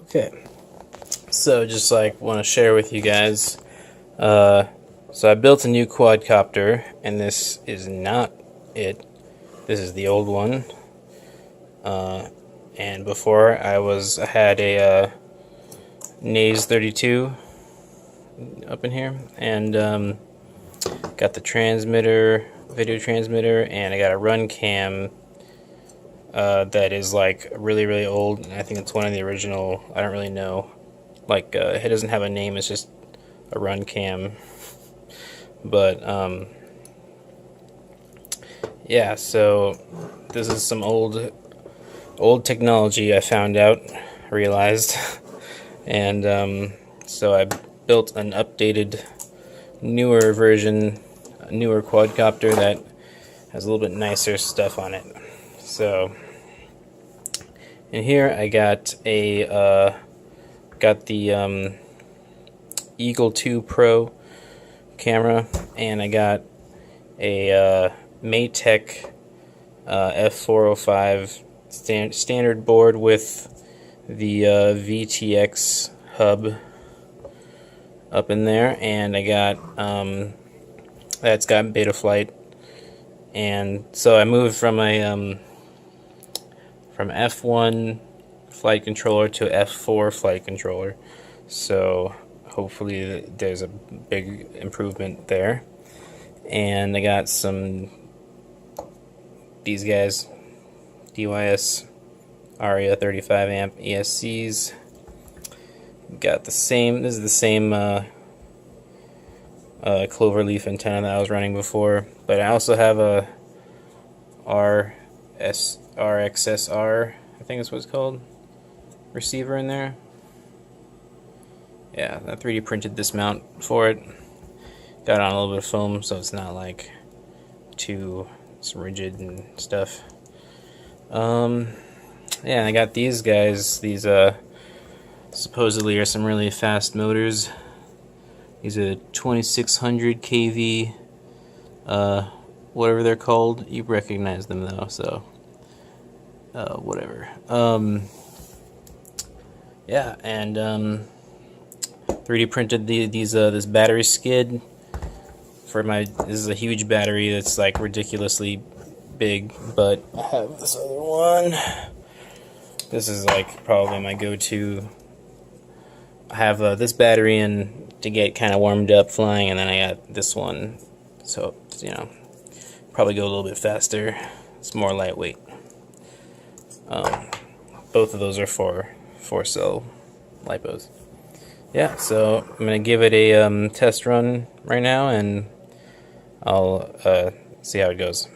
Okay, so just like want to share with you guys, so I built a new quadcopter, and this is not it. This is the old one. And before I had a Naze 32 up in here, and got the transmitter, video transmitter, and I got a run cam that is like really old. I think it's one of the original. I don't really know. Like it doesn't have a name. It's just a run cam. But yeah. So this is some old technology I found out, realized, and so I built an updated, newer version, a newer quadcopter that has a little bit nicer stuff on it. So in here I got a got the Eagle 2 Pro camera, and I got a Matek F405 standard board with the VTX hub up in there, and I got that's got Betaflight. And so I moved from a from F1 flight controller to F4 flight controller, so hopefully there's a big improvement there. And I got these guys, DYS ARIA 35 amp ESCs. Got the same, this is the same cloverleaf antenna that I was running before, but I also have a RXSR, I think that's what it's called, receiver in there. Yeah, I 3D printed this mount for it. Got on a little bit of foam so it's not like too rigid and stuff. Yeah, and I got these guys. These supposedly are some really fast motors. These are 2600 kV, whatever they're called. You recognize them though, so whatever. Yeah, and 3D printed this battery skid for my. This is a huge battery that's like ridiculously big, but I have this other one. This is like probably my go-to. I have this battery in to get kind of warmed up flying, and then I got this one, so you know, probably go a little bit faster. It's more lightweight. Both of those are 4-cell lipos. Yeah, so I'm gonna give it a test run right now, and I'll see how it goes.